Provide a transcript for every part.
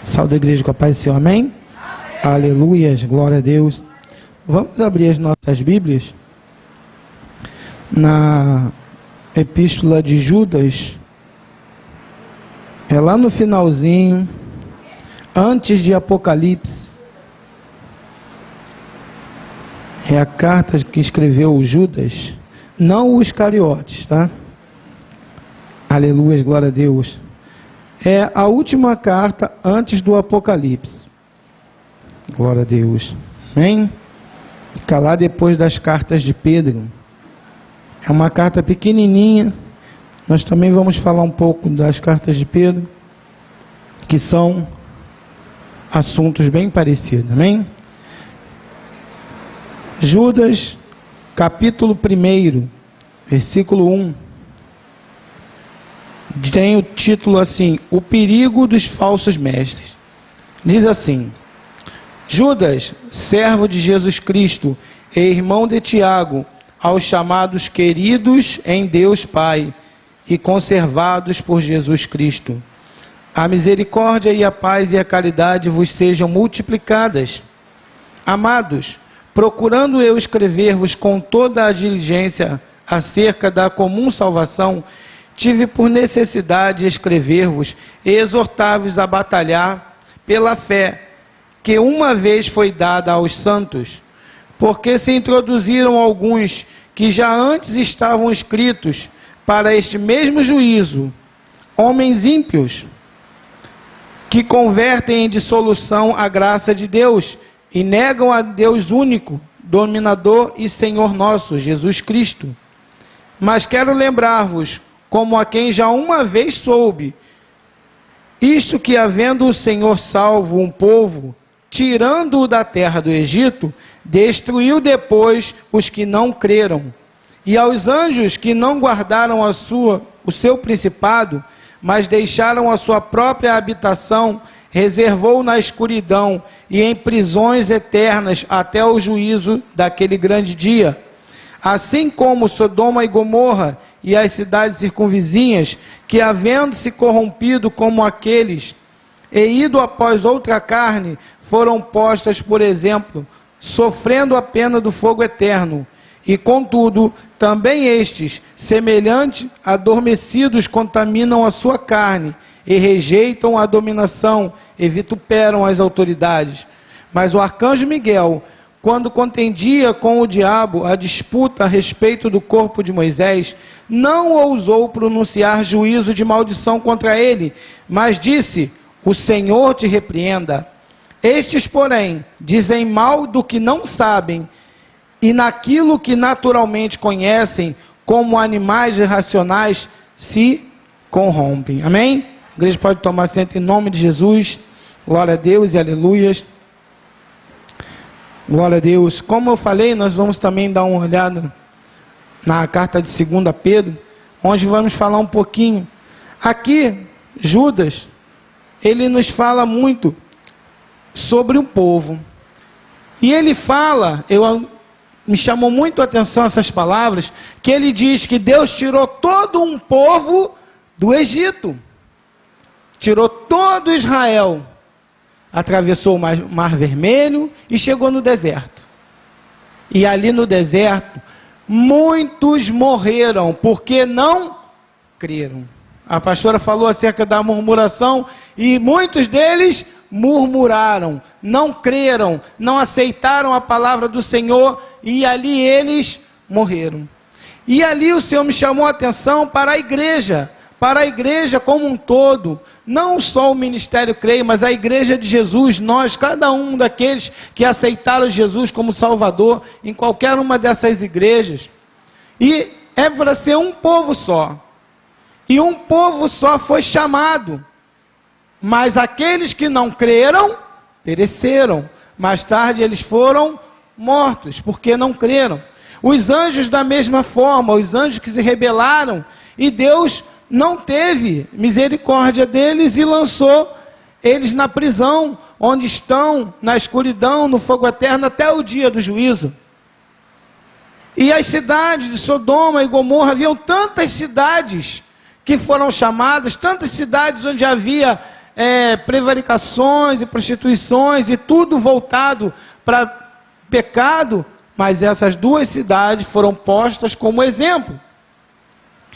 Saúde a igreja com a paz do Senhor, amém? Aleluias, glória a Deus. Vamos abrir as nossas Bíblias na Epístola de Judas. É lá no finalzinho, antes de Apocalipse. É a carta que escreveu Judas, não os Iscariotes, tá? Aleluia, glória a Deus. É a última carta antes do Apocalipse. Glória a Deus. Amém? Fica lá depois das cartas de Pedro. É uma carta pequenininha. Nós também vamos falar um pouco das cartas de Pedro, que são assuntos bem parecidos. Amém? Judas, capítulo 1, versículo 1. Tem o título assim: O perigo dos falsos mestres. Diz assim: Judas, servo de Jesus Cristo e irmão de Tiago, aos chamados queridos em Deus Pai e conservados por Jesus Cristo. A misericórdia e a paz e a caridade vos sejam multiplicadas. Amados, procurando eu escrever-vos com toda a diligência acerca da comum salvação, tive por necessidade escrever-vos e exortar-vos a batalhar pela fé que uma vez foi dada aos santos, porque se introduziram alguns que já antes estavam escritos para este mesmo juízo, homens ímpios, que convertem em dissolução a graça de Deus e negam a Deus único, dominador e Senhor nosso, Jesus Cristo. Mas quero lembrar-vos, como a quem já uma vez soube, isto que havendo o Senhor salvo um povo, tirando-o da terra do Egito, destruiu depois os que não creram. E aos anjos que não guardaram o seu principado, mas deixaram a sua própria habitação, reservou na escuridão e em prisões eternas até o juízo daquele grande dia. Assim como Sodoma e Gomorra e as cidades circunvizinhas, que havendo se corrompido como aqueles, e ido após outra carne, foram postas, por exemplo, sofrendo a pena do fogo eterno. E contudo, também estes, semelhantes adormecidos, contaminam a sua carne, e rejeitam a dominação, e vituperam as autoridades. Mas o arcanjo Miguel, quando contendia com o diabo a disputa a respeito do corpo de Moisés, não ousou pronunciar juízo de maldição contra ele, mas disse: o Senhor te repreenda. Estes, porém, dizem mal do que não sabem, e naquilo que naturalmente conhecem, como animais irracionais, se corrompem. Amém? A igreja pode tomar assento em nome de Jesus. Glória a Deus e aleluias. Glória a Deus. Como eu falei, nós vamos também dar uma olhada na carta de 2 Pedro, onde vamos falar um pouquinho. Aqui, Judas, ele nos fala muito sobre o povo. E ele fala, me chamou muito a atenção essas palavras, que ele diz que Deus tirou todo um povo do Egito. Tirou todo Israel. Atravessou o Mar Vermelho e chegou no deserto. E ali no deserto, muitos morreram porque não creram. A pastora falou acerca da murmuração e muitos deles murmuraram, não creram, não aceitaram a palavra do Senhor e ali eles morreram. E ali o Senhor me chamou a atenção para a igreja como um todo, não só o ministério Creio, mas a igreja de Jesus, nós, cada um daqueles que aceitaram Jesus como Salvador, em qualquer uma dessas igrejas, e é para ser um povo só, e um povo só foi chamado, mas aqueles que não creram, pereceram, mais tarde eles foram mortos, porque não creram. Os anjos da mesma forma, os anjos que se rebelaram, e Deus não teve misericórdia deles e lançou eles na prisão, onde estão, na escuridão, no fogo eterno, até o dia do juízo. E as cidades de Sodoma e Gomorra, haviam tantas cidades que foram chamadas, tantas cidades onde havia prevaricações e prostituições e tudo voltado para pecado, mas essas duas cidades foram postas como exemplo.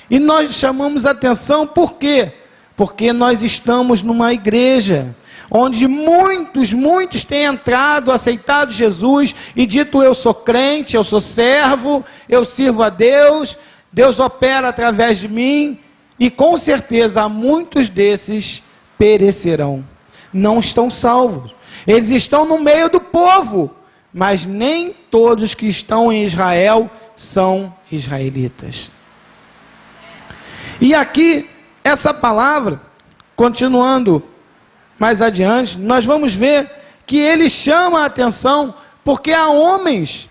E nós chamamos atenção por quê? Porque nós estamos numa igreja onde muitos têm entrado, aceitado Jesus e dito: eu sou crente, eu sou servo, eu sirvo a Deus, Deus opera através de mim, e com certeza muitos desses perecerão, não estão salvos. Eles estão no meio do povo, mas nem todos que estão em Israel são israelitas. E aqui, essa palavra, continuando mais adiante, nós vamos ver que ele chama a atenção porque há homens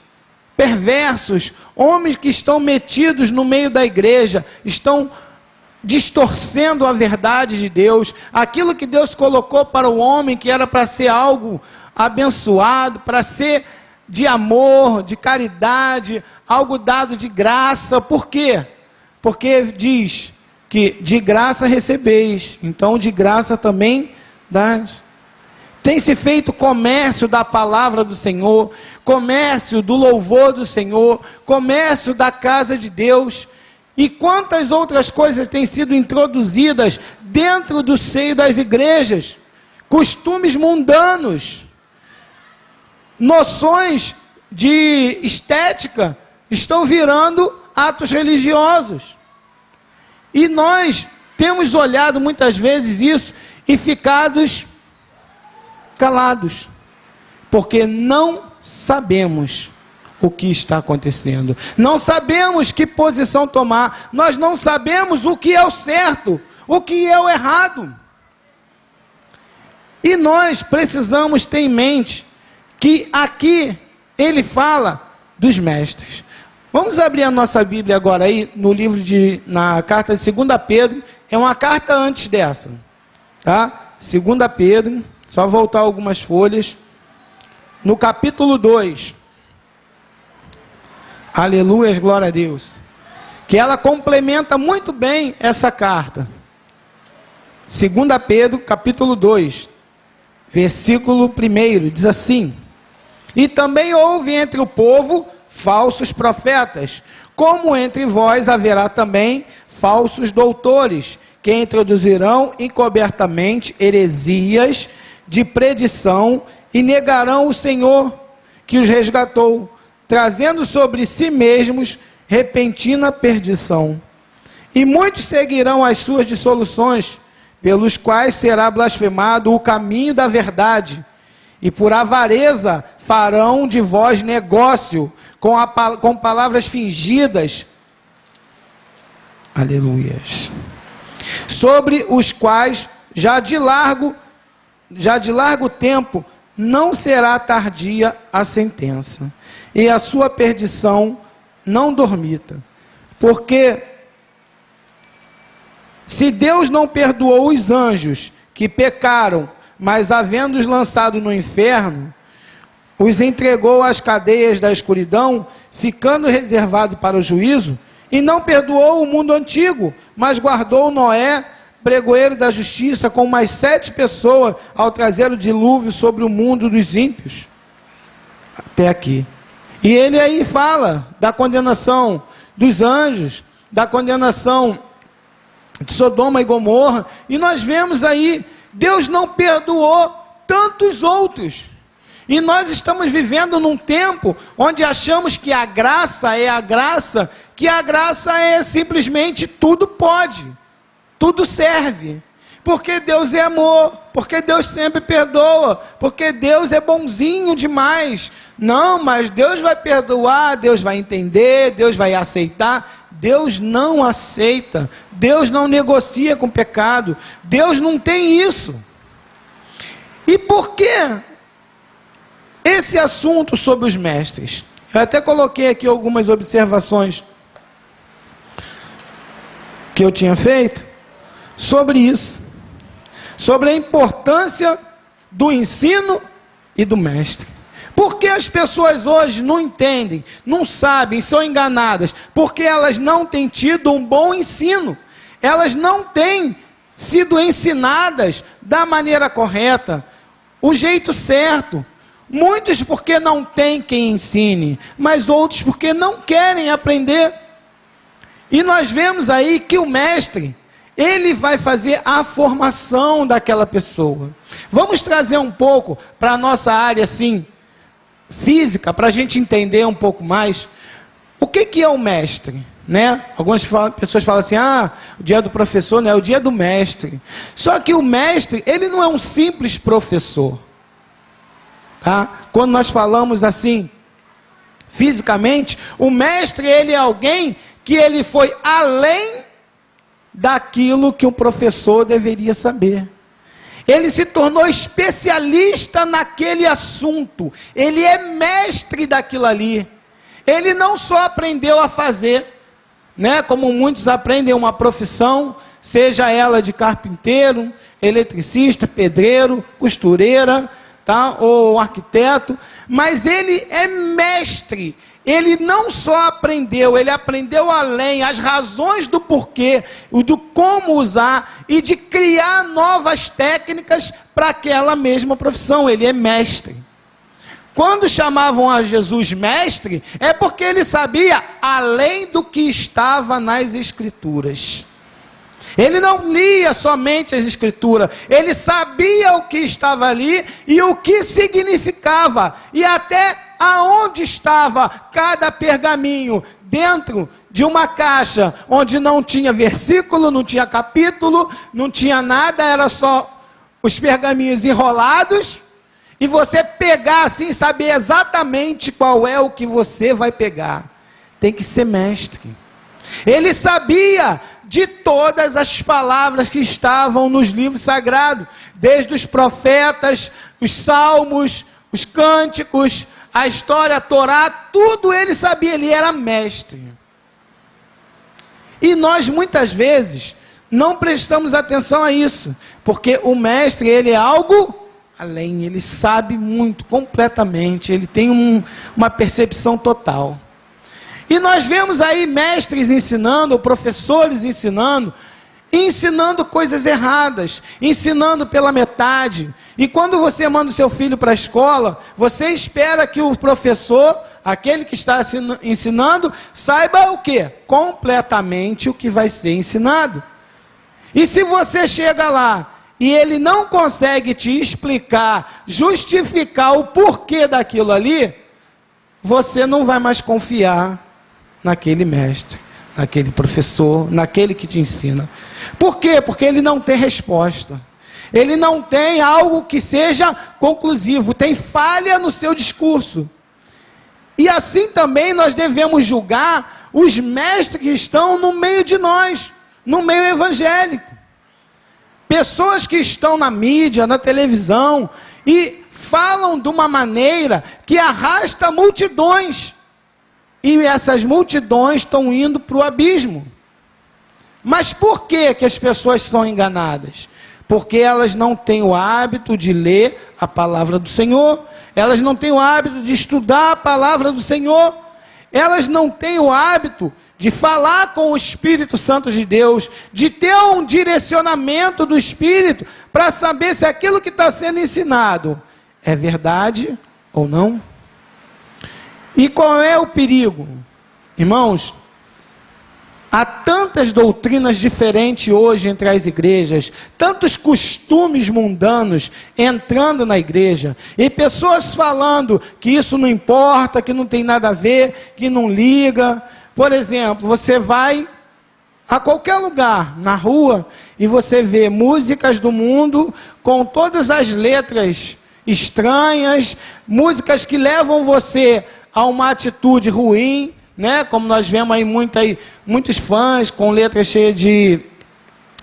perversos, homens que estão metidos no meio da igreja, estão distorcendo a verdade de Deus, aquilo que Deus colocou para o homem, que era para ser algo abençoado, para ser de amor, de caridade, algo dado de graça. Por quê? Porque diz que de graça recebeis, então de graça também dás. Tem se feito comércio da palavra do Senhor, comércio do louvor do Senhor, comércio da casa de Deus, e quantas outras coisas têm sido introduzidas dentro do seio das igrejas, costumes mundanos, noções de estética estão virando atos religiosos. E nós temos olhado muitas vezes isso e ficados calados, porque não sabemos o que está acontecendo, não sabemos que posição tomar, nós não sabemos o que é o certo, o que é o errado. E nós precisamos ter em mente que aqui ele fala dos mestres. Vamos abrir a nossa Bíblia agora aí, no livro na carta de 2 Pedro, é uma carta antes dessa, tá? 2 Pedro, só voltar algumas folhas, no capítulo 2, aleluia, glória a Deus, que ela complementa muito bem essa carta. 2 Pedro, capítulo 2, versículo 1, diz assim: e também houve entre o povo falsos profetas, como entre vós haverá também falsos doutores, que introduzirão encobertamente heresias de predição e negarão o Senhor que os resgatou, trazendo sobre si mesmos repentina perdição. E muitos seguirão as suas dissoluções, pelos quais será blasfemado o caminho da verdade, e por avareza farão de vós negócio com palavras fingidas, aleluias, sobre os quais já de largo tempo não será tardia a sentença, e a sua perdição não dormita. Porque se Deus não perdoou os anjos que pecaram, mas havendo-os lançado no inferno, os entregou às cadeias da escuridão, ficando reservado para o juízo, e não perdoou o mundo antigo, mas guardou Noé, pregoeiro da justiça, com mais 7 pessoas, ao trazer o dilúvio sobre o mundo dos ímpios. Até aqui. E ele aí fala da condenação dos anjos, da condenação de Sodoma e Gomorra, e nós vemos aí, Deus não perdoou tantos outros. E nós estamos vivendo num tempo onde achamos que a graça é a graça, que a graça é simplesmente tudo pode, tudo serve, porque Deus é amor, porque Deus sempre perdoa, porque Deus é bonzinho demais. Não, mas Deus vai perdoar, Deus vai entender, Deus vai aceitar. Deus não aceita, Deus não negocia com pecado, Deus não tem isso. E por que esse assunto sobre os mestres? Eu até coloquei aqui algumas observações que eu tinha feito sobre isso, sobre a importância do ensino e do mestre. Porque as pessoas hoje não entendem, não sabem, são enganadas, porque elas não têm tido um bom ensino, elas não têm sido ensinadas da maneira correta, o jeito certo. Muitos porque não tem quem ensine, mas outros porque não querem aprender. E nós vemos aí que o mestre, ele vai fazer a formação daquela pessoa. Vamos trazer um pouco para a nossa área assim, física, para a gente entender um pouco mais. O que é o mestre? Né? Algumas pessoas falam assim, o dia do professor não é o dia do mestre. Só que o mestre, ele não é um simples professor. Tá? Quando nós falamos assim, fisicamente, o mestre, ele é alguém que ele foi além daquilo que um professor deveria saber. Ele se tornou especialista naquele assunto. Ele é mestre daquilo ali. Ele não só aprendeu a fazer, né, como muitos aprendem uma profissão, seja ela de carpinteiro, eletricista, pedreiro, costureira, tá, ou arquiteto, mas ele é mestre. Ele não só aprendeu, ele aprendeu além, as razões do porquê, do como usar e de criar novas técnicas para aquela mesma profissão. Ele é mestre. Quando chamavam a Jesus mestre, é porque ele sabia além do que estava nas Escrituras. Ele não lia somente as Escrituras, ele sabia o que estava ali e o que significava, e até aonde estava cada pergaminho, dentro de uma caixa, onde não tinha versículo, não tinha capítulo, não tinha nada, era só os pergaminhos enrolados, e você pegar assim, saber exatamente qual é o que você vai pegar. Tem que ser mestre. Ele sabia de todas as palavras que estavam nos livros sagrados, desde os profetas, os salmos, os cânticos, a história, a Torá, tudo ele sabia, ele era mestre. E nós muitas vezes não prestamos atenção a isso, porque o mestre, ele é algo além, ele sabe muito, completamente, ele tem uma percepção total. E nós vemos aí mestres ensinando, ou professores ensinando coisas erradas, ensinando pela metade. E quando você manda o seu filho para a escola, você espera que o professor, aquele que está ensinando, saiba o quê? Completamente o que vai ser ensinado. E se você chega lá e ele não consegue te explicar, justificar o porquê daquilo ali, você não vai mais confiar naquele mestre, naquele professor, naquele que te ensina. Por quê? Porque ele não tem resposta. Ele não tem algo que seja conclusivo, tem falha no seu discurso. E assim também nós devemos julgar os mestres que estão no meio de nós, no meio evangélico. Pessoas que estão na mídia, na televisão, e falam de uma maneira que arrasta multidões. E essas multidões estão indo para o abismo. Mas por que as pessoas são enganadas? Porque elas não têm o hábito de ler a palavra do Senhor, elas não têm o hábito de estudar a palavra do Senhor, elas não têm o hábito de falar com o Espírito Santo de Deus, de ter um direcionamento do Espírito, para saber se aquilo que está sendo ensinado é verdade ou não. E qual é o perigo? Irmãos, há tantas doutrinas diferentes hoje entre as igrejas, tantos costumes mundanos entrando na igreja, e pessoas falando que isso não importa, que não tem nada a ver, que não liga. Por exemplo, você vai a qualquer lugar, na rua, e você vê músicas do mundo com todas as letras estranhas, músicas que levam você a uma atitude ruim, né? Como nós vemos aí, muitos fãs com letras cheias de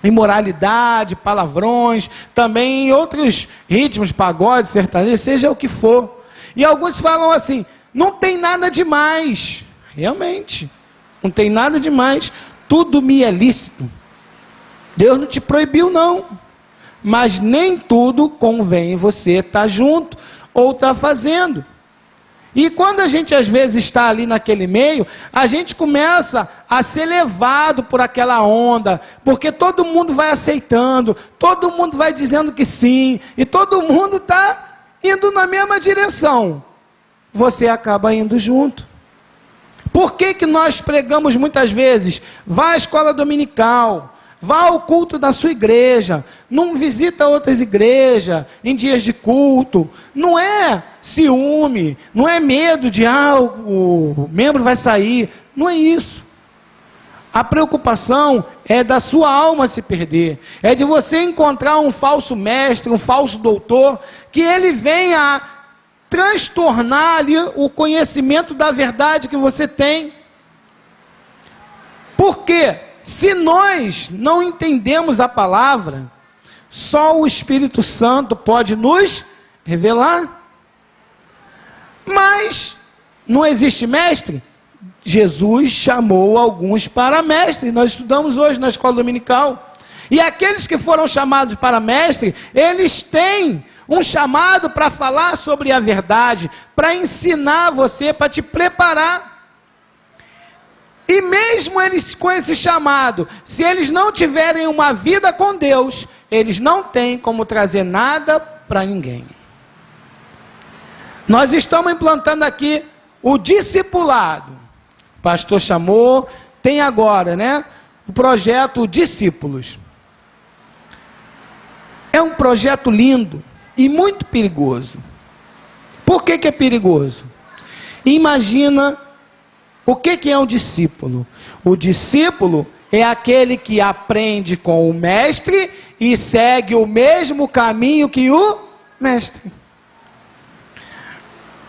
imoralidade, palavrões, também em outros ritmos, pagode, sertanejo, seja o que for. E alguns falam assim, não tem nada demais. Realmente, não tem nada demais, tudo me é lícito. Deus não te proibiu não, mas nem tudo convém você estar junto ou estar fazendo. E quando a gente às vezes está ali naquele meio, a gente começa a ser levado por aquela onda, porque todo mundo vai aceitando, todo mundo vai dizendo que sim, e todo mundo está indo na mesma direção. Você acaba indo junto. Por que nós pregamos muitas vezes? Vá à escola dominical, vá ao culto da sua igreja, não visita outras igrejas em dias de culto. Não é ciúme, não é medo de o membro vai sair. Não é isso. A preocupação é da sua alma se perder. É de você encontrar um falso mestre, um falso doutor, que ele venha transtornar ali o conhecimento da verdade que você tem. Por quê? Se nós não entendemos a palavra, só o Espírito Santo pode nos revelar. Mas não existe mestre? Jesus chamou alguns para mestre. Nós estudamos hoje na escola dominical. E aqueles que foram chamados para mestre, eles têm um chamado para falar sobre a verdade, para ensinar você, para te preparar. E mesmo eles com esse chamado, se eles não tiverem uma vida com Deus, eles não têm como trazer nada para ninguém. Nós estamos implantando aqui o discipulado. O pastor chamou, tem agora, o projeto Discípulos. É um projeto lindo e muito perigoso. Por que é perigoso? Imagina o que é um discípulo. O discípulo é aquele que aprende com o mestre e segue o mesmo caminho que o mestre.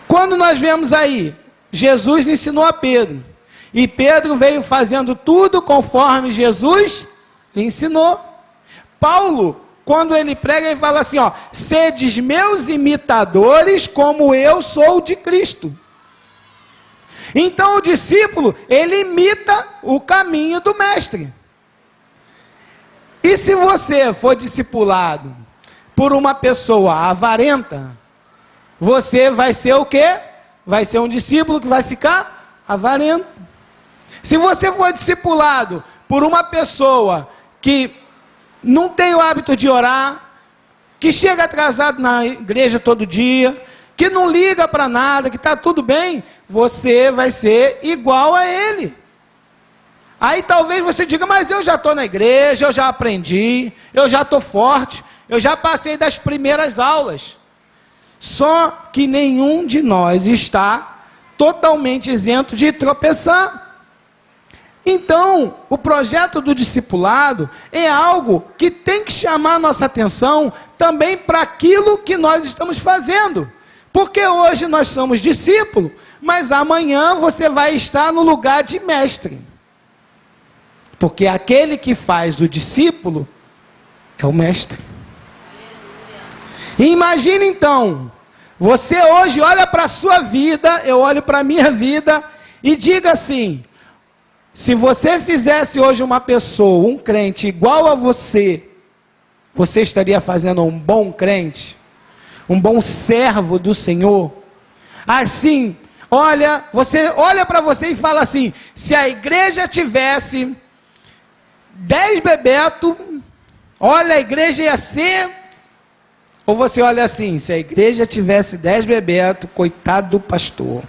Quando nós vemos aí, Jesus ensinou a Pedro, e Pedro veio fazendo tudo conforme Jesus lhe ensinou. Paulo, quando ele prega, ele fala assim, sedes meus imitadores como eu sou de Cristo. Então o discípulo, ele imita o caminho do mestre. E se você for discipulado por uma pessoa avarenta, você vai ser o quê? Vai ser um discípulo que vai ficar avarento. Se você for discipulado por uma pessoa que não tem o hábito de orar, que chega atrasado na igreja todo dia, que não liga para nada, que está tudo bem, você vai ser igual a ele. Aí talvez você diga, mas eu já estou na igreja, eu já aprendi, eu já estou forte, eu já passei das primeiras aulas. Só que nenhum de nós está totalmente isento de tropeçar. Então, o projeto do discipulado é algo que tem que chamar a nossa atenção também para aquilo que nós estamos fazendo. Porque hoje nós somos discípulos, mas amanhã você vai estar no lugar de mestre. Porque aquele que faz o discípulo é o mestre. E imagine então, você hoje olha para a sua vida, eu olho para a minha vida, e diga assim, se você fizesse hoje uma pessoa, um crente igual a você, você estaria fazendo um bom crente? Um bom servo do Senhor? Assim, você olha para você e fala assim, se a igreja tivesse 10 bebetos, olha, a igreja ia ser... Ou você olha assim, se a igreja tivesse 10 bebetos, coitado do pastor.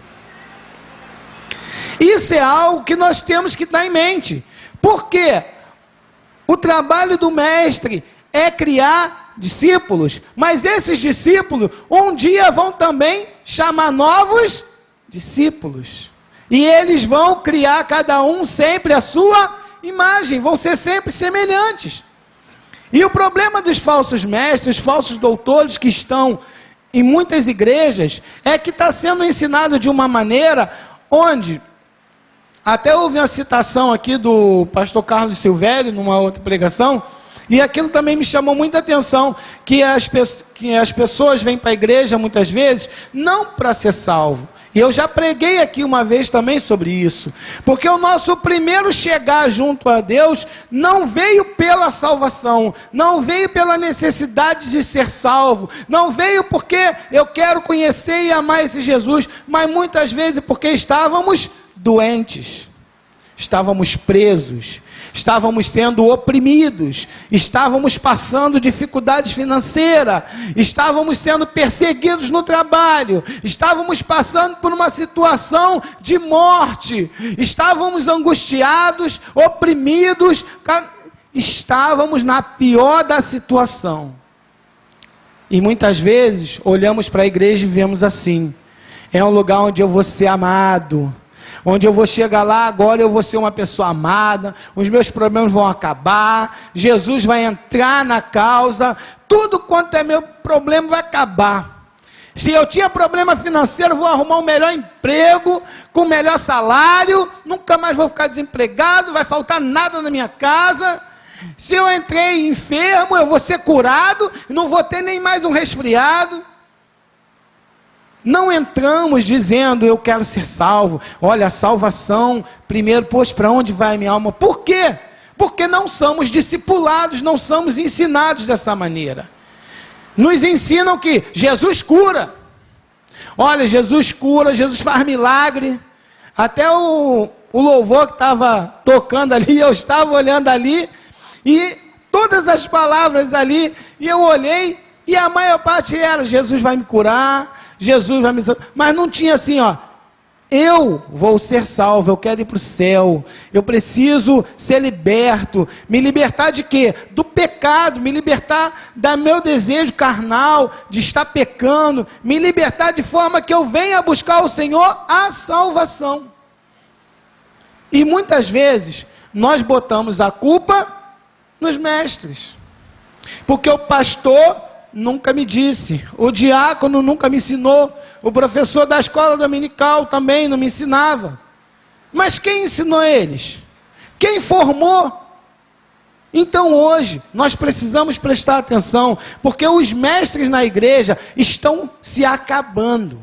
Isso é algo que nós temos que dar em mente. Por quê? O trabalho do mestre é criar discípulos, mas esses discípulos um dia vão também chamar novos discípulos. E eles vão criar cada um sempre a sua imagem, vão ser sempre semelhantes. E o problema dos falsos mestres, falsos doutores que estão em muitas igrejas, é que está sendo ensinado de uma maneira onde, até houve uma citação aqui do pastor Carlos Silvério, numa outra pregação, e aquilo também me chamou muita atenção, que as pessoas vêm para a igreja muitas vezes, não para ser salvo, E eu já preguei aqui uma vez também sobre isso. Porque o nosso primeiro chegar junto a Deus não veio pela salvação, não veio pela necessidade de ser salvo, não veio porque eu quero conhecer e amar esse Jesus, mas muitas vezes porque estávamos doentes, estávamos presos, estávamos sendo oprimidos, estávamos passando dificuldades financeiras, estávamos sendo perseguidos no trabalho, estávamos passando por uma situação de morte, estávamos angustiados, oprimidos, estávamos na pior da situação. E muitas vezes olhamos para a igreja e vemos assim: é um lugar onde eu vou ser amado, onde eu vou chegar lá, agora eu vou ser uma pessoa amada, os meus problemas vão acabar, Jesus vai entrar na causa, tudo quanto é meu problema vai acabar. Se eu tinha problema financeiro, vou arrumar um melhor emprego, com o melhor salário, nunca mais vou ficar desempregado, vai faltar nada na minha casa. Se eu entrei enfermo, eu vou ser curado, não vou ter nem mais um resfriado. Não entramos dizendo, eu quero ser salvo. Olha, a salvação, primeiro, pois, para onde vai a minha alma? Por quê? Porque não somos discipulados, não somos ensinados dessa maneira. Nos ensinam que Jesus cura. Olha, Jesus cura, Jesus faz milagre. Até o louvor que estava tocando ali, eu estava olhando ali, e todas as palavras ali, e eu olhei, e a maior parte era, Jesus vai me curar, Jesus vai me salvar, mas não tinha assim, ó, eu vou ser salvo, eu quero ir para o céu, eu preciso ser liberto, me libertar de quê? Do pecado, me libertar do meu desejo carnal, de estar pecando, me libertar de forma que eu venha buscar o Senhor a salvação. E muitas vezes, nós botamos a culpa nos mestres, porque o pastor nunca me disse, o diácono nunca me ensinou, o professor da escola dominical também não me ensinava. Mas quem ensinou eles? Quem formou? Então hoje, nós precisamos prestar atenção, porque os mestres na igreja estão se acabando.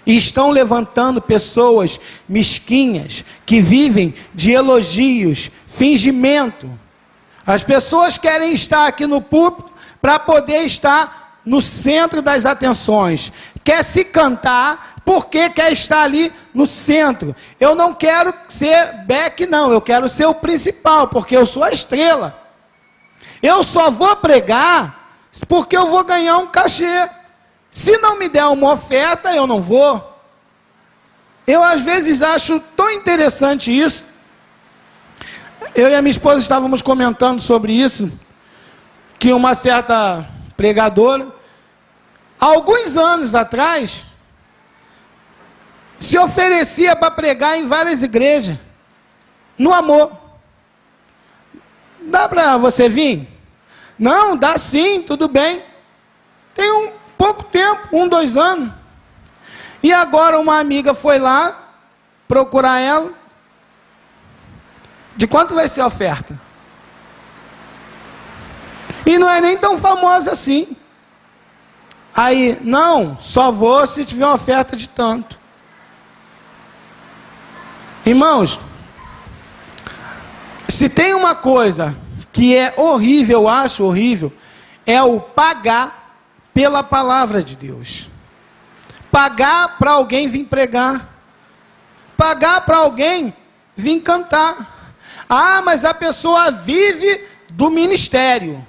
E estão levantando pessoas mesquinhas, que vivem de elogios, fingimento. As pessoas querem estar aqui no púlpito, para poder estar no centro das atenções. Quer se cantar, porque quer estar ali no centro. Eu não quero ser back, não. Eu quero ser o principal, porque eu sou a estrela. Eu só vou pregar, porque eu vou ganhar um cachê. Se não me der uma oferta, eu não vou. Eu às vezes acho tão interessante isso. Eu e a minha esposa estávamos comentando sobre isso, que uma certa pregadora, há alguns anos atrás, se oferecia para pregar em várias igrejas, no amor. Dá para você vir? Não, dá sim, tudo bem. Tem um pouco tempo, 2 anos. E agora uma amiga foi lá procurar ela. De quanto vai ser a oferta? E não é nem tão famosa assim. Aí, não, só vou se tiver uma oferta de tanto. Irmãos, se tem uma coisa que é horrível, eu acho horrível, é o pagar pela palavra de Deus. Pagar para alguém vir pregar. Pagar para alguém vir cantar. Ah, mas a pessoa vive do ministério.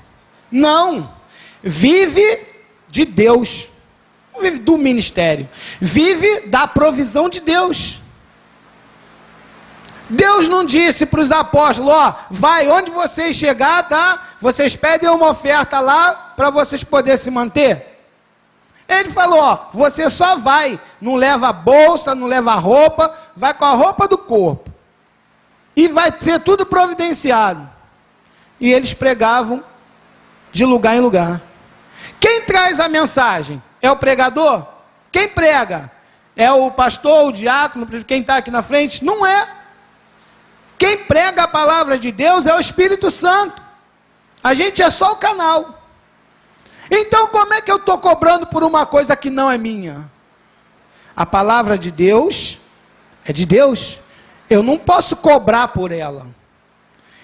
Não, vive de Deus, não vive do ministério, vive da provisão de Deus. Deus não disse para os apóstolos, ó, vai onde vocês chegar, tá? Vocês pedem uma oferta lá, para vocês poderem se manter. Ele falou, ó, você só vai, não leva bolsa, não leva roupa, vai com a roupa do corpo. E vai ser tudo providenciado. E eles pregavam de lugar em lugar. Quem traz a mensagem? É o pregador? Quem prega? É o pastor, o diácono, quem está aqui na frente? Não é. Quem prega a palavra de Deus é o Espírito Santo. A gente é só o canal. Então como é que eu estou cobrando por uma coisa que não é minha? A palavra de Deus é de Deus. Eu não posso cobrar por ela.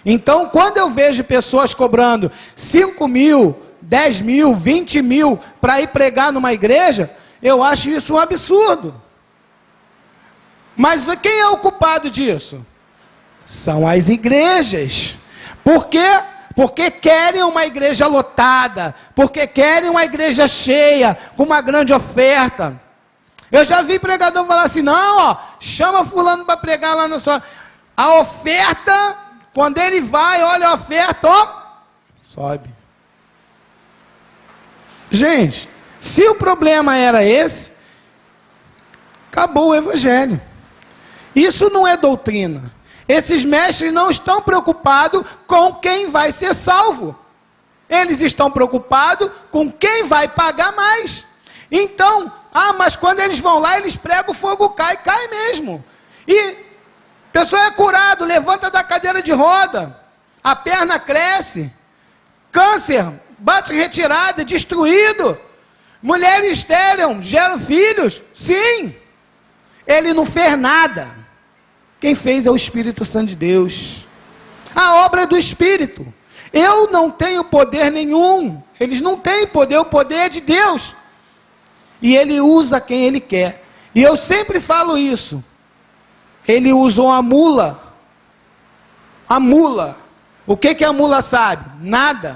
Então, quando eu vejo pessoas cobrando 5 mil, 10 mil, 20 mil para ir pregar numa igreja, eu acho isso um absurdo. Mas quem é o culpado disso? São as igrejas. Por quê? Porque querem uma igreja lotada, porque querem uma igreja cheia, com uma grande oferta. Eu já vi pregador falar assim, não, ó, chama fulano para pregar lá na sua... A oferta, quando ele vai, olha a oferta, ó, sobe. Gente, se o problema era esse, acabou o evangelho. Isso não é doutrina. Esses mestres não estão preocupados com quem vai ser salvo. Eles estão preocupados com quem vai pagar mais. Então, mas quando eles vão lá, eles pregam, o fogo cai mesmo. E a pessoa é curada, levanta da cadeira de roda, a perna cresce, câncer, bate retirada, destruído. Mulheres estéril, geram filhos. Sim, ele não fez nada. Quem fez é o Espírito Santo de Deus. A obra é do Espírito. Eu não tenho poder nenhum. Eles não têm poder, o poder é de Deus. E Ele usa quem Ele quer. E eu sempre falo isso. Ele usou a mula. A mula. O que a mula sabe? Nada.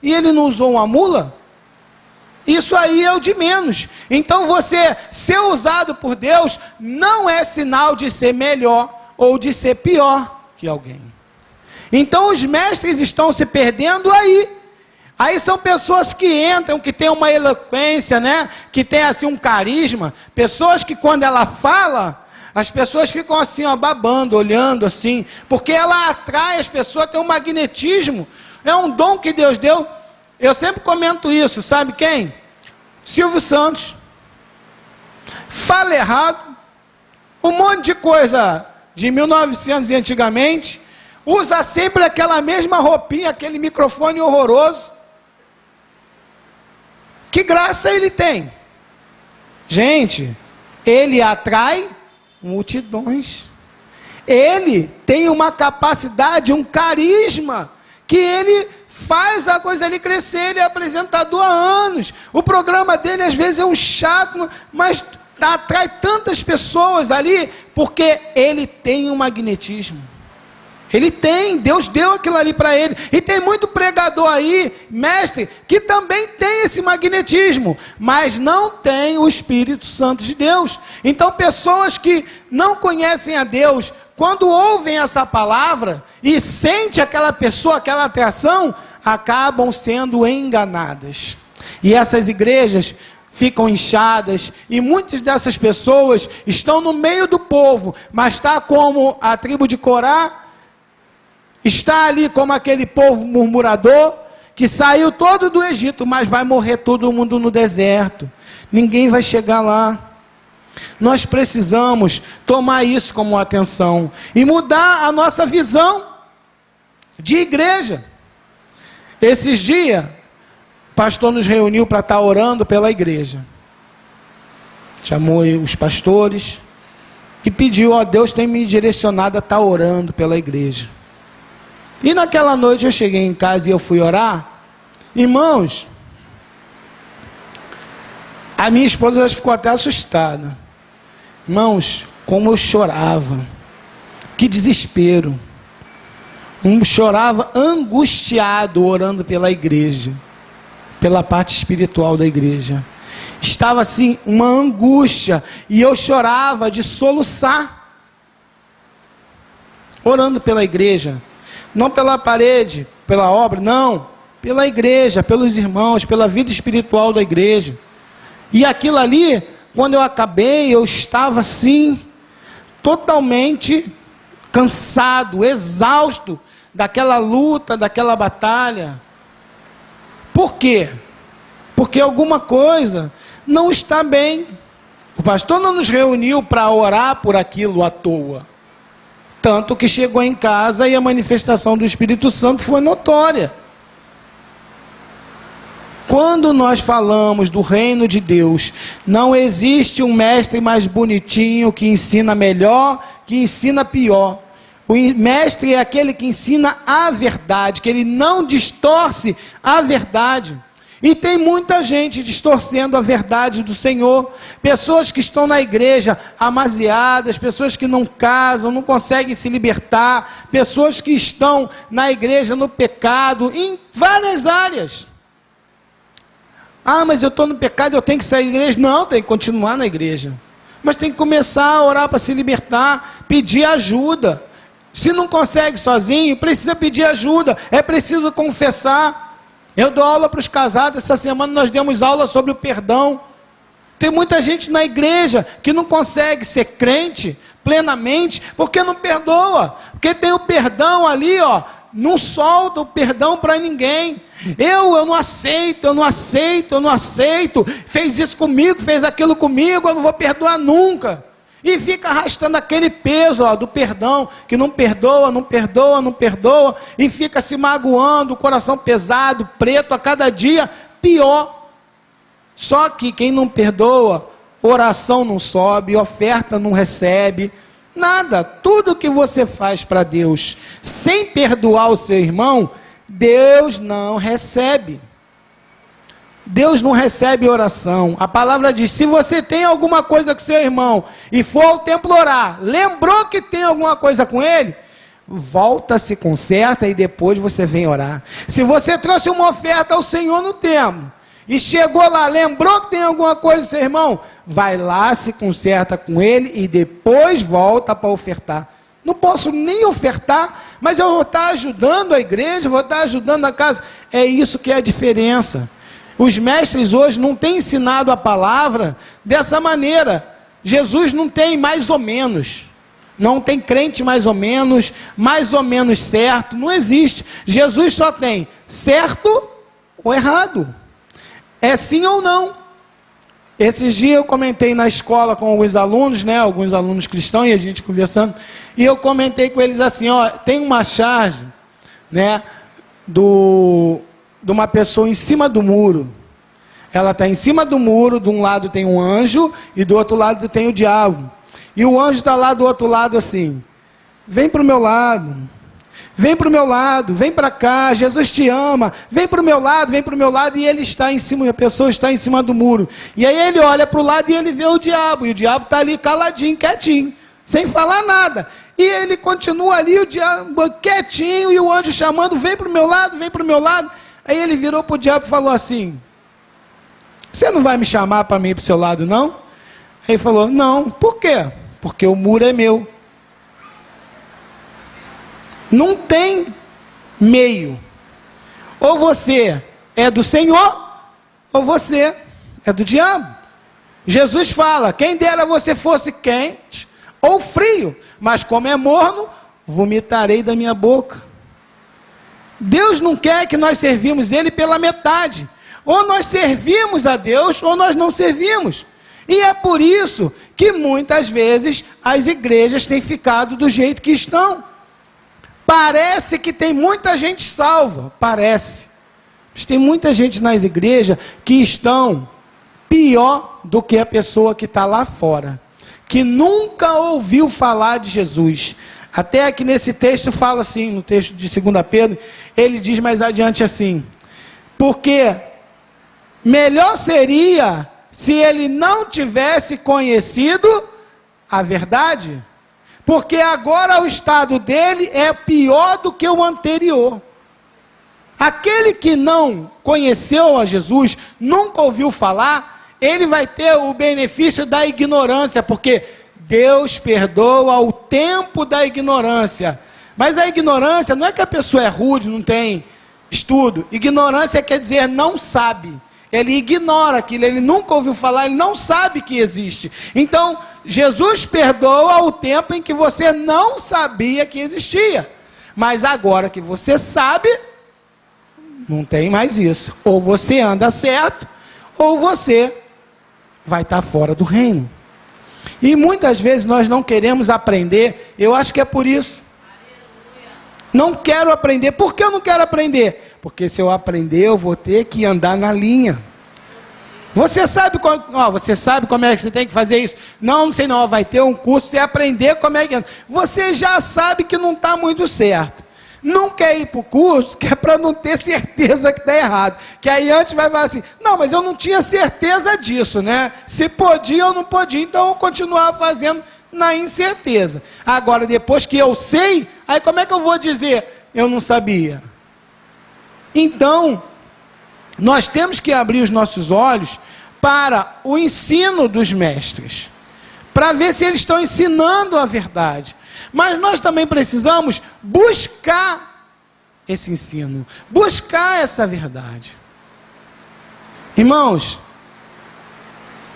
E Ele não usou uma mula? Isso aí é o de menos. Então você ser usado por Deus não é sinal de ser melhor ou de ser pior que alguém. Então os mestres estão se perdendo aí. Aí são pessoas que entram, que têm uma eloquência, né? Que tem assim um carisma. Pessoas que quando ela fala, as pessoas ficam assim, ó, babando, olhando assim. Porque ela atrai as pessoas, tem um magnetismo. É um dom que Deus deu. Eu sempre comento isso, sabe quem? Silvio Santos. Fala errado. Um monte de coisa de 1900 e antigamente. Usa sempre aquela mesma roupinha, aquele microfone horroroso. Que graça ele tem? Gente, ele atrai multidões. Ele tem uma capacidade, um carisma, que ele faz a coisa ali crescer. Ele é apresentador há anos. O programa dele às vezes é um chato, mas atrai tantas pessoas ali, porque ele tem um magnetismo. Ele tem, Deus deu aquilo ali para ele. E tem muito pregador aí, mestre, que também tem esse magnetismo, mas não tem o Espírito Santo de Deus. Então pessoas que não conhecem a Deus, quando ouvem essa palavra e sentem aquela pessoa, aquela atração, acabam sendo enganadas. E essas igrejas ficam inchadas, e muitas dessas pessoas estão no meio do povo, mas está como a tribo de Corá, está ali como aquele povo murmurador, que saiu todo do Egito, mas vai morrer todo mundo no deserto. Ninguém vai chegar lá. Nós precisamos tomar isso como atenção e mudar a nossa visão de igreja. Esses dias, o pastor nos reuniu para estar orando pela igreja. Chamou os pastores e pediu, ó, Deus tem me direcionado a estar orando pela igreja. E naquela noite eu cheguei em casa e eu fui orar. Irmãos, a minha esposa já ficou até assustada. Irmãos, como eu chorava. Que desespero. Chorava angustiado orando pela igreja. Pela parte espiritual da igreja. Estava assim, uma angústia. E eu chorava de soluçar. Orando pela igreja. Não pela parede, pela obra, não. Pela igreja, pelos irmãos, pela vida espiritual da igreja. E aquilo ali, quando eu acabei, eu estava assim, totalmente cansado, exausto daquela luta, daquela batalha. Por quê? Porque alguma coisa não está bem. O pastor não nos reuniu para orar por aquilo à toa. Tanto que chegou em casa e a manifestação do Espírito Santo foi notória. Quando nós falamos do reino de Deus, não existe um mestre mais bonitinho que ensina melhor, que ensina pior. O mestre é aquele que ensina a verdade, que ele não distorce a verdade. E tem muita gente distorcendo a verdade do Senhor. Pessoas que estão na igreja amaziadas, pessoas que não casam, não conseguem se libertar, pessoas que estão na igreja no pecado, em várias áreas. Ah, mas eu estou no pecado, eu tenho que sair da igreja. Não, tem que continuar na igreja. Mas tem que começar a orar para se libertar, pedir ajuda. Se não consegue sozinho, precisa pedir ajuda, é preciso confessar. Eu dou aula para os casados, essa semana nós demos aula sobre o perdão. Tem muita gente na igreja que não consegue ser crente plenamente, porque não perdoa. Porque tem o perdão ali, ó, não solta o perdão para ninguém. Eu não aceito, fez isso comigo, fez aquilo comigo, eu não vou perdoar nunca. E fica arrastando aquele peso, ó, do perdão, que não perdoa, e fica se magoando, o coração pesado, preto, a cada dia pior. Só que quem não perdoa, oração não sobe, oferta não recebe, nada. Tudo que você faz para Deus, sem perdoar o seu irmão, Deus não recebe. Deus não recebe oração. A palavra diz, se você tem alguma coisa com seu irmão, e for ao templo orar, lembrou que tem alguma coisa com ele, volta, se conserta, e depois você vem orar. Se você trouxe uma oferta ao Senhor no templo, e chegou lá, lembrou que tem alguma coisa com seu irmão, vai lá, se conserta com ele, e depois volta para ofertar. Não posso nem ofertar, mas eu vou estar ajudando a igreja, vou estar ajudando a casa. É isso que é a diferença. Os mestres hoje não têm ensinado a palavra dessa maneira. Jesus não tem mais ou menos. Não tem crente mais ou menos certo. Não existe. Jesus só tem certo ou errado. É sim ou não. Esses dias eu comentei na escola com alguns alunos, né, alguns alunos cristãos, e a gente conversando, e eu comentei com eles assim, ó, tem uma charge, né, de uma pessoa em cima do muro. Ela está em cima do muro, de um lado tem um anjo, e do outro lado tem o diabo. E o anjo está lá do outro lado assim, vem para o meu lado, vem para cá, Jesus te ama, vem para o meu lado, e ele está em cima, a pessoa está em cima do muro. E aí ele olha para o lado e ele vê o diabo está ali caladinho, quietinho, sem falar nada. E ele continua ali, o diabo quietinho, e o anjo chamando, vem para o meu lado. Aí ele virou para o diabo e falou assim, você não vai me chamar para mim ir para o seu lado, não? Aí ele falou, não, por quê? Porque o muro é meu. Não tem meio. Ou você é do Senhor, ou você é do diabo. Jesus fala, quem dera você fosse quente ou frio, mas como é morno, vomitarei da minha boca. Deus não quer que nós servimos Ele pela metade. Ou nós servimos a Deus, ou nós não servimos. E é por isso que muitas vezes as igrejas têm ficado do jeito que estão. Parece que tem muita gente salva, parece. Mas tem muita gente nas igrejas que estão pior do que a pessoa que está lá fora, que nunca ouviu falar de Jesus. Até aqui nesse texto fala assim, no texto de 2 Pedro, ele diz mais adiante assim, porque melhor seria se ele não tivesse conhecido a verdade, porque agora o estado dele é pior do que o anterior. Aquele que não conheceu a Jesus, nunca ouviu falar, ele vai ter o benefício da ignorância, porque Deus perdoa o tempo da ignorância. Mas a ignorância não é que a pessoa é rude, não tem estudo. Ignorância quer dizer não sabe. Ele ignora aquilo, ele nunca ouviu falar, ele não sabe que existe. Então, Jesus perdoa o tempo em que você não sabia que existia. Mas agora que você sabe, não tem mais isso. Ou você anda certo, ou você vai estar fora do reino. E muitas vezes nós não queremos aprender, eu acho que é por isso. Não quero aprender. Por que eu não quero aprender? Porque se eu aprender, eu vou ter que andar na linha. Você sabe como é que você tem que fazer isso? Não sei não, vai ter um curso, você aprender como é que anda. Você já sabe que não está muito certo. Não quer ir para o curso, que é para não ter certeza que está errado. Que aí antes vai falar assim, não, mas eu não tinha certeza disso, né? Se podia ou não podia, então eu continuava fazendo na incerteza. Agora, depois que eu sei, aí como é que eu vou dizer? Eu não sabia. Então, nós temos que abrir os nossos olhos para o ensino dos mestres, para ver se eles estão ensinando a verdade. Mas nós também precisamos buscar esse ensino, buscar essa verdade. Irmãos,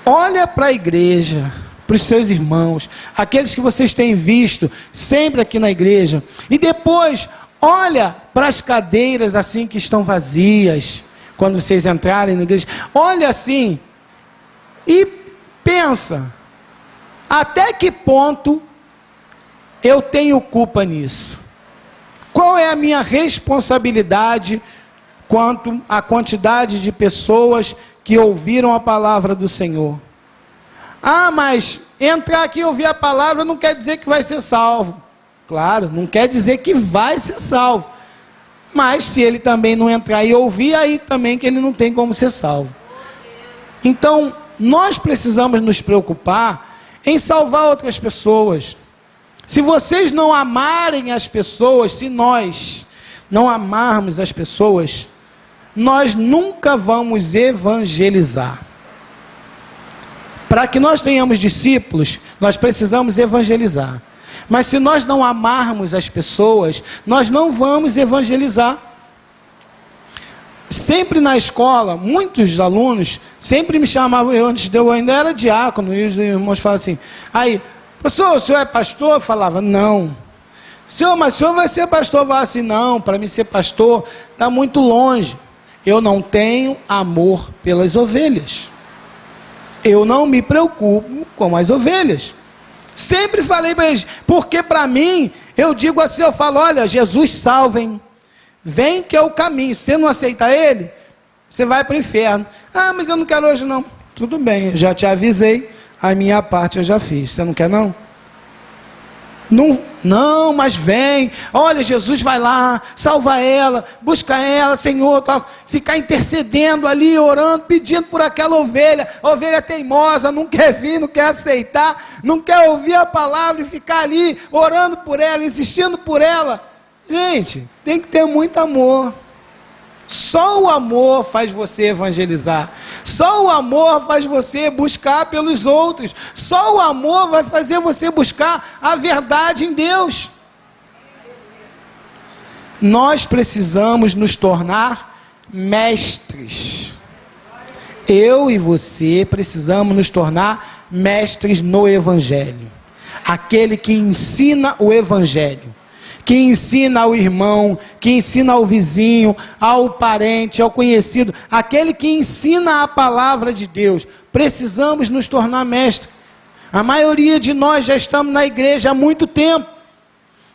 olha para a igreja, para os seus irmãos, aqueles que vocês têm visto sempre aqui na igreja, e depois olha para as cadeiras assim que estão vazias, quando vocês entrarem na igreja, olha assim, e pensa, até que ponto eu tenho culpa nisso? Qual é a minha responsabilidade quanto à quantidade de pessoas que ouviram a palavra do Senhor? Ah, mas entrar aqui e ouvir a palavra não quer dizer que vai ser salvo. Claro, não quer dizer que vai ser salvo. Mas se ele também não entrar e ouvir, aí também que ele não tem como ser salvo. Então, nós precisamos nos preocupar em salvar outras pessoas. Se vocês não amarem as pessoas, se nós não amarmos as pessoas, nós nunca vamos evangelizar. Para que nós tenhamos discípulos, nós precisamos evangelizar. Mas se nós não amarmos as pessoas, nós não vamos evangelizar. Sempre na escola, muitos alunos sempre me chamavam, eu ainda era diácono, e os irmãos falavam assim, aí, professor, o senhor é pastor? Eu falava, não. Senhor, mas o senhor vai ser pastor? Eu falava assim, não, para mim ser pastor está muito longe. Eu não tenho amor pelas ovelhas. Eu não me preocupo com as ovelhas. Sempre falei para eles, porque para mim, eu digo assim, eu falo, olha, Jesus salva, hein? Vem que é o caminho. Se você não aceitar ele, você vai para o inferno. Ah, mas eu não quero hoje não. Tudo bem, eu já te avisei, a minha parte eu já fiz. Você não quer não? Não, mas vem. Olha, Jesus vai lá, salva ela, busca ela, Senhor, ficar intercedendo ali, orando, pedindo por aquela ovelha. A ovelha teimosa, não quer vir, não quer aceitar, não quer ouvir a palavra e ficar ali orando por ela, insistindo por ela. Gente, tem que ter muito amor. Só o amor faz você evangelizar. Só o amor faz você buscar pelos outros. Só o amor vai fazer você buscar a verdade em Deus. Nós precisamos nos tornar mestres. Eu e você precisamos nos tornar mestres no Evangelho. Aquele que ensina o Evangelho. Que ensina ao irmão, que ensina ao vizinho, ao parente, ao conhecido, aquele que ensina a palavra de Deus. Precisamos nos tornar mestres. A maioria de nós já estamos na igreja há muito tempo,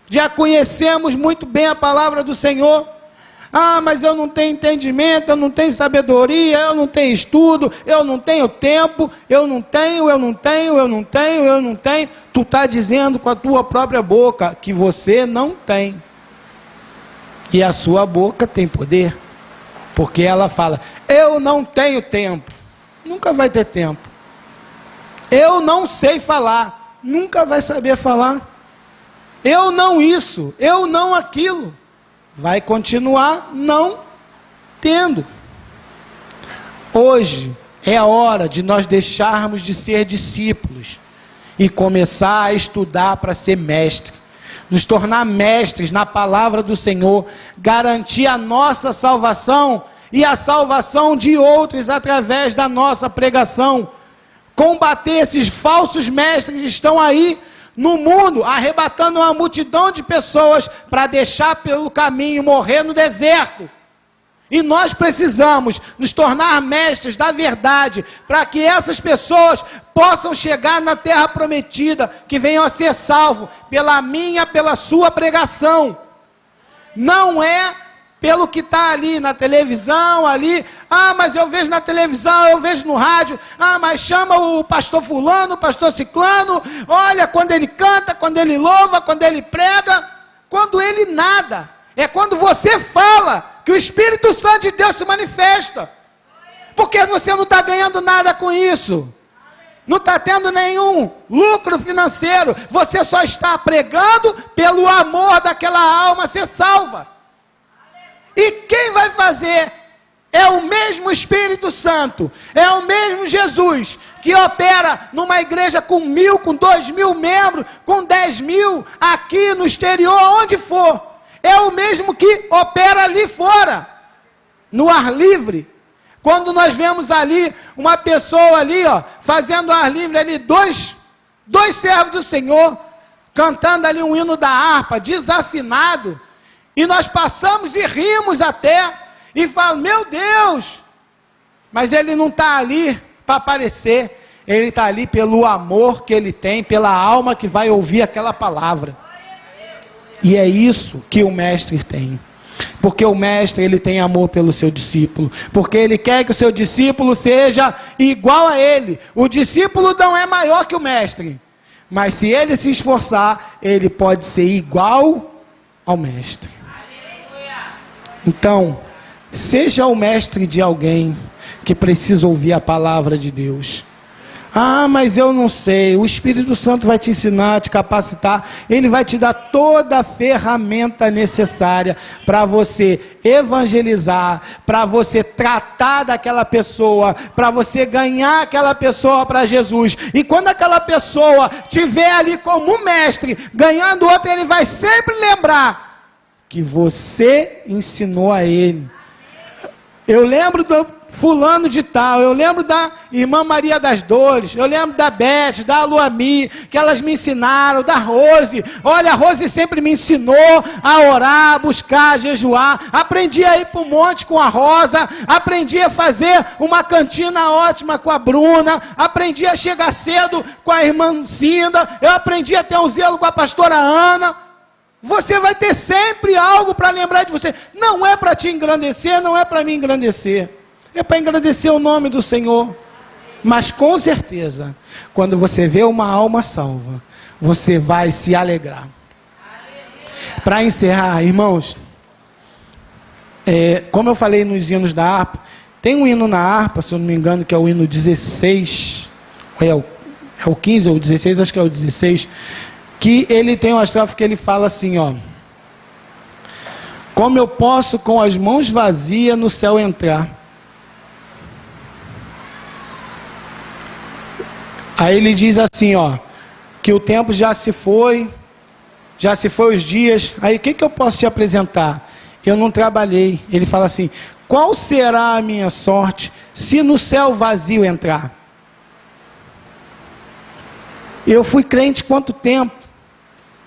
já conhecemos muito bem a palavra do Senhor. Ah, mas eu não tenho entendimento, eu não tenho sabedoria, eu não tenho estudo, eu não tenho tempo, eu não tenho. Tu está dizendo com a tua própria boca que você não tem. E a sua boca tem poder. Porque ela fala, eu não tenho tempo. Nunca vai ter tempo. Eu não sei falar. Nunca vai saber falar. Eu não isso, eu não aquilo. Vai continuar não tendo. Hoje é a hora de nós deixarmos de ser discípulos e começar a estudar para ser mestre, nos tornar mestres na palavra do Senhor, garantir a nossa salvação e a salvação de outros através da nossa pregação, combater esses falsos mestres que estão aí no mundo, arrebatando uma multidão de pessoas para deixar pelo caminho, morrer no deserto. E nós precisamos nos tornar mestres da verdade, para que essas pessoas possam chegar na terra prometida, que venham a ser salvos pela minha, pela sua pregação. Não é pelo que está ali na televisão, ali. Ah, mas eu vejo na televisão, eu vejo no rádio. Ah, mas chama o pastor fulano, o pastor ciclano. Olha, quando ele canta, quando ele louva, quando ele prega. Quando ele nada. É quando você fala que o Espírito Santo de Deus se manifesta. Porque você não está ganhando nada com isso. Não está tendo nenhum lucro financeiro. Você só está pregando pelo amor daquela alma ser salva. E quem vai fazer? É o mesmo Espírito Santo. É o mesmo Jesus que opera numa igreja com 1.000, com 2.000 membros, com 10.000, aqui no exterior, onde for. É o mesmo que opera ali fora, no ar livre. Quando nós vemos ali uma pessoa ali, ó, fazendo ar livre ali, dois servos do Senhor, cantando ali um hino da harpa, desafinado, e nós passamos e rimos até, e falamos, meu Deus, mas ele não está ali para aparecer, ele está ali pelo amor que ele tem, pela alma que vai ouvir aquela palavra. E é isso que o mestre tem. Porque o mestre, ele tem amor pelo seu discípulo. Porque ele quer que o seu discípulo seja igual a ele. O discípulo não é maior que o mestre. Mas se ele se esforçar, ele pode ser igual ao mestre. Então, seja o mestre de alguém que precisa ouvir a palavra de Deus. Ah, mas eu não sei. O Espírito Santo vai te ensinar, te capacitar. Ele vai te dar toda a ferramenta necessária para você evangelizar, para você tratar daquela pessoa, para você ganhar aquela pessoa para Jesus. E quando aquela pessoa estiver ali como um mestre, ganhando outra, ele vai sempre lembrar que você ensinou a ele. Eu lembro do fulano de tal, eu lembro da irmã Maria das Dores, eu lembro da Beth, da Luami, que elas me ensinaram, da Rose. Olha, a Rose sempre me ensinou a orar, a buscar, a jejuar. Aprendi a ir para o monte com a Rosa, aprendi a fazer uma cantina ótima com a Bruna, aprendi a chegar cedo com a irmã Cinda, eu aprendi a ter um zelo com a pastora Ana. Você vai ter sempre algo para lembrar de você. Não é para te engrandecer, não é para me engrandecer. É para engrandecer o nome do Senhor. Mas com certeza, quando você vê uma alma salva, você vai se alegrar. Para encerrar, irmãos, como eu falei nos hinos da harpa, tem um hino na harpa, se eu não me engano, que é o hino 16, é o 15 ou o 16, acho que é o 16, que ele tem uma estrofe que ele fala assim, ó: como eu posso com as mãos vazias no céu entrar? Aí ele diz assim, ó, que o tempo já se foi os dias. Aí o que eu posso te apresentar? Eu não trabalhei. Ele fala assim: qual será a minha sorte se no céu vazio entrar? Eu fui crente quanto tempo?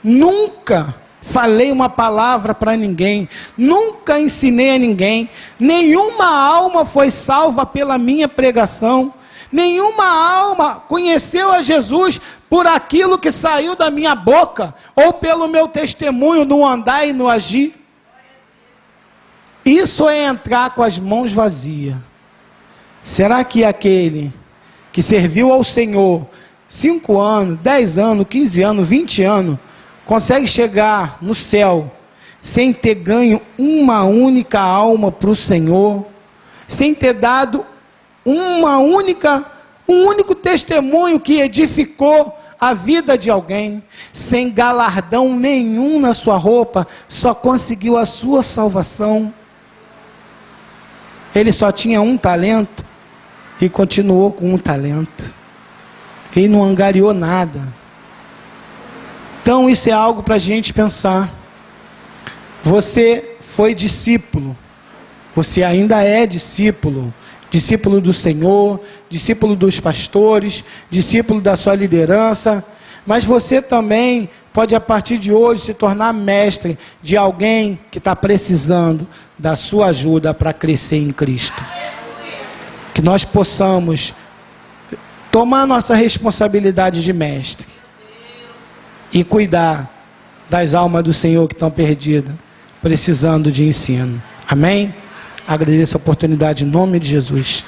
Nunca falei uma palavra para ninguém, nunca ensinei a ninguém, nenhuma alma foi salva pela minha pregação, nenhuma alma conheceu a Jesus por aquilo que saiu da minha boca, ou pelo meu testemunho no andar e no agir. Isso é entrar com as mãos vazias. Será que aquele que serviu ao Senhor 5 anos, 10 anos, 15 anos, 20 anos, consegue chegar no céu sem ter ganho uma única alma para o Senhor, sem ter dado um único testemunho que edificou a vida de alguém, sem galardão nenhum na sua roupa, só conseguiu a sua salvação? Ele só tinha um talento e continuou com um talento. Ele não angariou nada. Então isso é algo para a gente pensar. Você foi discípulo, você ainda é discípulo, discípulo do Senhor, discípulo dos pastores, discípulo da sua liderança, mas você também pode a partir de hoje se tornar mestre de alguém que está precisando da sua ajuda para crescer em Cristo. Que nós possamos tomar nossa responsabilidade de mestre e cuidar das almas do Senhor que estão perdidas, precisando de ensino. Amém? Agradeço a oportunidade em nome de Jesus.